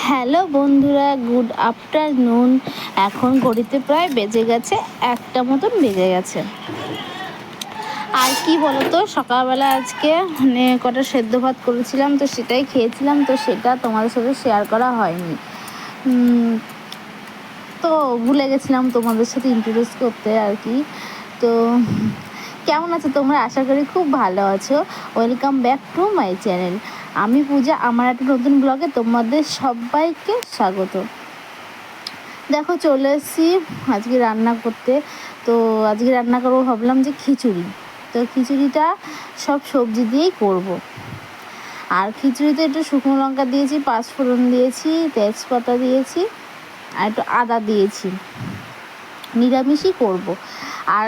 Hello বন্ধুরা, good afternoon. এখন ঘড়িতে প্রায় বেজে গেছে 1টা মতন বেজে গেছে। আর কি বলতো, সকালবেলা আজকে কটা সেদ্ধ ভাত করেছিলাম, তো সেটাই খেয়েছিলাম, তো সেটা তোমাদের সাথে শেয়ার করা হয়নি। তো ভুলে গেছিলাম তোমাদের সাথে ইন্ট্রোডিউস করতে আর কি। তো কেমন আছো তোমরা? আশা করি খুব ভালো আছো। Welcome back to my channel. আমি পূজা, আমার একটা নতুন ব্লগে তোমাদের সবাইকে স্বাগত। দেখো, চলে এসেছি আজকে রান্না করতে। তো আজকে রান্না করবো, ভাবলাম যে খিচুড়ি। তো খিচুড়িটা সব সবজি দিয়েই করব। আর খিচুড়িতে একটু শুকনো লঙ্কা দিয়েছি, পাঁচফোড়ন দিয়েছি, তেজপাতা দিয়েছি, আর একটু আদা দিয়েছি। নিরামিষই করব। আর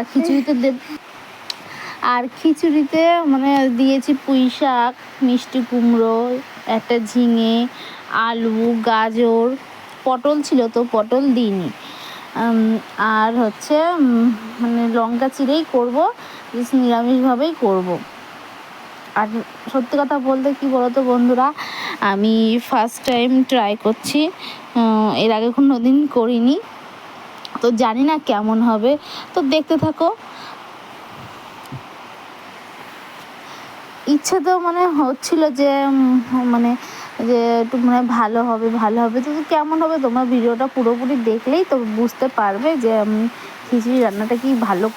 খিচুড়িতে মানে দিয়েছি পুঁই শাক, মিষ্টি কুমড়ো, একটা ঝিঙে, আলু, গাজর, পটল ছিল তো পটল দিইনি। আর হচ্ছে মানে লঙ্কা চিড়েই করব, নিরামিষভাবেই করব। আর সত্যি কথা বলতে কি বলতো বন্ধুরা, আমি ফার্স্ট টাইম ট্রাই করছি, এর আগে কোনো দিন করিনি, তো জানি না কেমন হবে। তো দেখতে থাকো। ইচ্ছে তো মানে হচ্ছিল যে মানে যে একটু মানে ভালো হবে, তো কেমন হবে তোমরা ভিডিওটা পুরোপুরি দেখলেই তো বুঝতে পারবে যে আমি খিচুড়ি রান্নাটা কি ভালো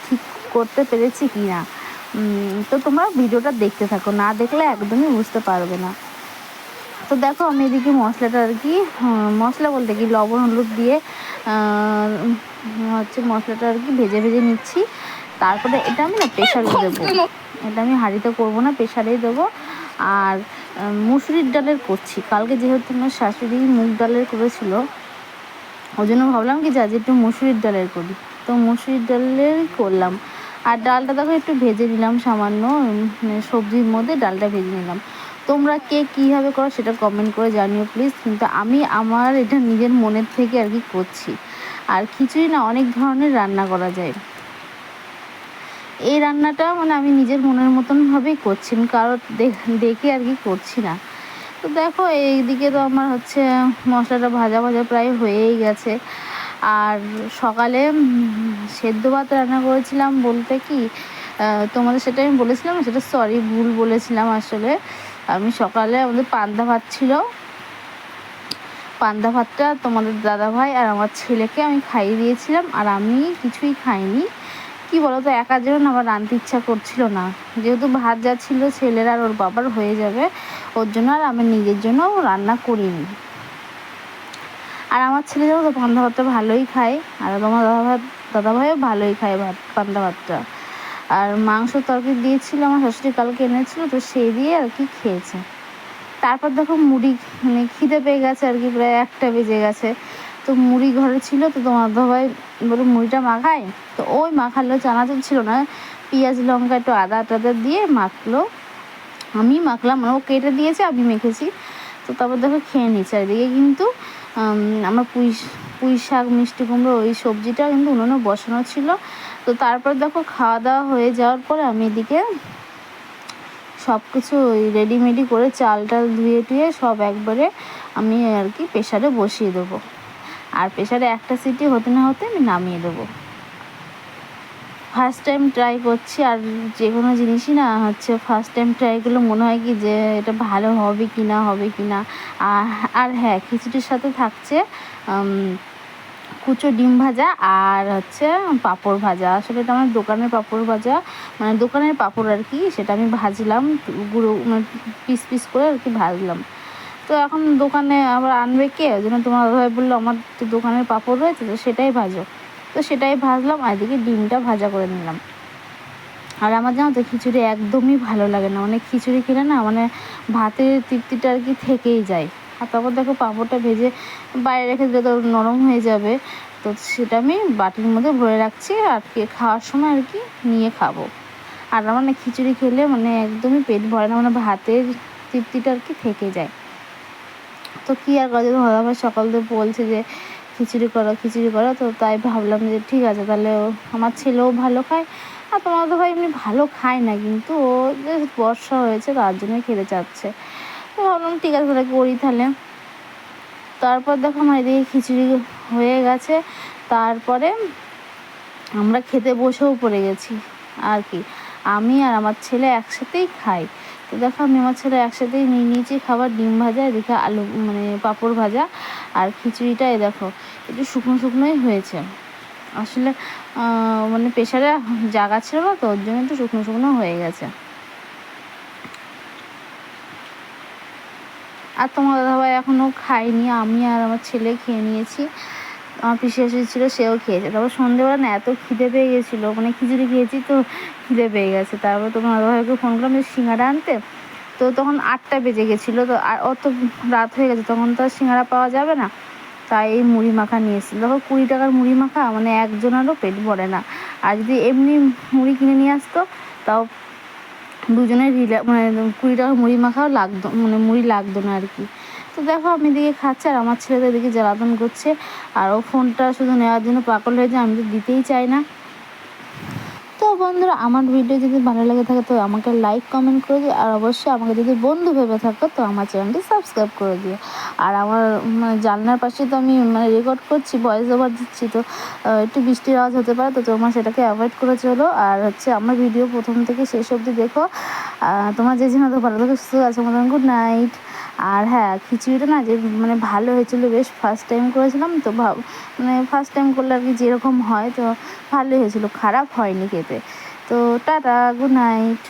ঠিক করতে পেরেছি কি না। তো তোমরা ভিডিওটা দেখতে থাকো, না দেখলে একদমই বুঝতে পারবে না। তো দেখো, আমি এদিকে মশলাটা আর কি, মশলা বলতে কি লবণ হলুদ দিয়ে হচ্ছে মশলাটা আর কি ভেজে নিচ্ছি। তারপরে এটা আমি না প্রেশারে দেবো, এটা আমি হাঁড়িতে করবো না, প্রেশারেই দেবো। আর মুসুরির ডালের করছি, কালকে যেহেতু আমার শাশুড়ি মুগ ডালের করেছিল, ওই জন্য ভাবলাম কি যে আজ একটু মুসুরির ডালের করি, তো মুসুরির ডালের করলাম। আর ডালটা দেখো একটু ভেজে নিলাম, সামান্য সবজির মধ্যে ডালটা ভেজে নিলাম। তোমরা কে কীভাবে করো সেটা কমেন্ট করে জানিও প্লিজ। কিন্তু আমি আমার এটা নিজের মনের থেকে আর কি করছি। আর খিচুড়ি না অনেক ধরনের রান্না করা যায়, এই রান্নাটা মানে আমি নিজের মনের মতনভাবেই করছি, আমি কারোর দেখে আর কি করছি না। তো দেখো, এইদিকে তো আমার হচ্ছে মশলাটা ভাজা প্রায় হয়েই গেছে। আর সকালে সেদ্ধ ভাত রান্না করেছিলাম বলতে কি তোমাদের সেটা আমি বলেছিলাম, সেটা সরি ভুল বলেছিলাম। আসলে আমি সকালে আমাদের পান্তা ভাত ছিল, পান্তা ভাতটা তোমাদের দাদাভাই আর আমার ছেলেকে আমি খাইয়ে দিয়েছিলাম, আর আমি কিছুই খাইনি। কি বলতো, একার জন্য আমার রাঁধতে ইচ্ছা করছিল না, যেহেতু ভাত যা ছিল ছেলের আর ওর বাবার হয়ে যাবে, ওর জন্য আর আমি নিজের জন্য রান্না করিনি। আর আমার ছেলে যাবো তো পান্তা ভাতটা ভালোই খায়, আর তোমার দাদাভাইও ভালোই খায় পান্তা ভাতটা। আর মাংস তরকারি দিয়েছিল আমার শাশুড়ি, কালকে এনেছিল, তো সেই দিয়ে আর কি খেয়েছে। তারপর দেখো মুড়ি, মানে খিদে পেয়ে গেছে আর কি, প্রায় 1টা বেজে গেছে। তো মুড়ি ঘরে ছিল, তো তোমার দাদাভাই বলে মুড়িটা মাখায়, তো ওই মাখালো, চানাচুর ছিল না, পেঁয়াজ লঙ্কা একটু আদা টাদা দিয়ে মাখলো, আমি মাখলাম, মানে ও কেটে দিয়েছে আমি মেখেছি। তো তারপর দেখো খেয়ে নিচ্ছে। এদিকে কিন্তু আমার পুঁই শাক, মিষ্টি কুমড়ো, ওই সবজিটা কিন্তু উনুনে বসানো ছিল। তো তারপর দেখো খাওয়া দাওয়া হয়ে যাওয়ার পরে আমি এদিকে সব কিছু ওই রেডিমেডি করে চাল টাল ধুয়ে টুয়ে সব একবারে আমি আর কি প্রেশারে বসিয়ে দেবো। আর প্রেশারে একটা সিটি হতে না হতে আমি নামিয়ে দেবো। ফার্স্ট টাইম ট্রাই করছি, আর যে কোনো জিনিসই না হচ্ছে ফার্স্ট টাইম ট্রাই করলে মনে হয় কি যে এটা ভালো হবে কি না। আর হ্যাঁ, খিচুড়ির সাথে থাকছে কুচো ডিম ভাজা আর হচ্ছে পাঁপড় ভাজা। আসলে এটা আমার দোকানের পাঁপড় ভাজা, মানে দোকানের পাঁপড় আর কি, সেটা আমি ভাজলাম গুঁড়ো, মানে পিস করে আর কি ভাজলাম। তো এখন দোকানে আবার আনবে কে, ওই জন্য তোমার ভাই বললো আমার তো দোকানের পাঁপড় রয়েছে, তো সেটাই ভাজো। তো সেটাই ভাজলাম, আর এদিকে ডিমটা ভাজা করে নিলাম। আর আমার জানো তো খিচুড়ি একদমই ভালো লাগে না, মানে খিচুড়ি খেলে না মানে ভাতের তৃপ্তিটা আর কি থেকেই যায়। আর তারপর দেখো পাঁপড়টা ভেজে বাইরে রেখে দিলে তো নরম হয়ে যাবে, তো সেটা আমি বাটির মধ্যে ভরে রাখছি, আর খাওয়ার সময় আর কি নিয়ে খাবো। আর আমার না খিচুড়ি খেলে মানে একদমই পেট ভরে না, মানে ভাতের তৃপ্তিটা আর কি থেকে যায়। তো কী আর করা, দাদাভাই সকাল থেকে বলছে যে খিচুড়ি করো, তো তাই ভাবলাম যে ঠিক আছে, তাহলে আমার ছেলেও ভালো খায়, আর তোমার দাদাভাই এমনি ভালো খায় না, কিন্তু ও যে বর্ষা হয়েছে তার জন্যই খেতে চাচ্ছে। তো ভাবলাম ঠিক আছে তাহলে করি তাহলে। তারপর দেখো আমার এদিকে খিচুড়ি হয়ে গেছে। তারপরে আমরা খেতে বসেও পড়ে গেছি আর কি। আমি আর আমার ছেলে একসাথেই খাই। তো দেখো আমি আমার ছেলে একসাথেই নিয়ে নিয়েছি খাবার, ডিম ভাজা, এদিকে আলু মানে পাঁপড় ভাজা, আর খিচুড়িটা এই দেখো একটু শুকনো শুকনোই হয়েছে। আসলে মানে প্রেশারে জাগা ছিল না, তো ওর জন্য একটু শুকনো শুকনো হয়ে গেছে। আর তোমার দাদাভাই এখনও খাইনি, আমি আর আমার ছেলে খেয়ে নিয়েছি। আমার পিসি এসেছিলো, সেও খেয়েছে। তারপর সন্ধ্যেবেলা না এত খিদে পেয়ে গেছিলো, মানে খিচুড়ি খেয়েছি তো খিদে পেয়ে গেছে। তারপর তোমার দাদাভাইকে ফোন করলাম যে সিঙ্গাড়া আনতে। তো তখন 8টা বেজে গেছিলো, তো আর অত রাত হয়ে গেছে, তখন তো আর সিঙ্গাড়া পাওয়া যাবে না। তাই এই মুড়ি মাখা নিয়ে এসেছিল। দেখো 20 টাকার মুড়ি মাখা মানে একজনেরও পেট ভরে না। আর যদি এমনি মুড়ি কিনে নিয়ে আসতো তাও দুজনের মানে 20 টাকার মুড়ি মাখাও লাগতো, মানে মুড়ি লাগতো না আর কি। তো দেখো আমি এদিকে খাচ্ছি আর আমার ছেলে তো এদিকে জ্বালাতন করছে, আর ও ফোনটা শুধু নেওয়ার জন্য পাগল হয়ে যায়, আমি তো দিতেই চাই না। তো বন্ধুরা, আমার ভিডিও যদি ভালো লেগে থাকে তো আমাকে লাইক কমেন্ট করে দিও, আর অবশ্যই আমাকে যদি বন্ধু ভেবে থাকো তো আমার চ্যানেলটি সাবস্ক্রাইব করে দিও। আর আমার মানে জানলার পাশে তো আমি মানে রেকর্ড করছি, ভয়েস ওভার দিচ্ছি, তো একটু বৃষ্টির আওয়াজ হতে পারে, তো তোমরা সেটাকে অ্যাভয়েড করে চলো। আর হচ্ছে আমার ভিডিও প্রথম থেকে শেষ অবধি দেখো। তোমার যে যেন তো ভালো থাকে, সুস্থ আছে, মতন গুড নাইট। আর হ্যাঁ, খিচুড়িটা না যে মানে ভালো হয়েছিল, বেশ ফার্স্ট টাইম করেছিলাম তো, মানে ফার্স্ট টাইম করলে আর কি যেরকম হয়, তো ভালোই হয়েছিল, খারাপ হয়নি খেতে। তো টাটা, গুড নাইট।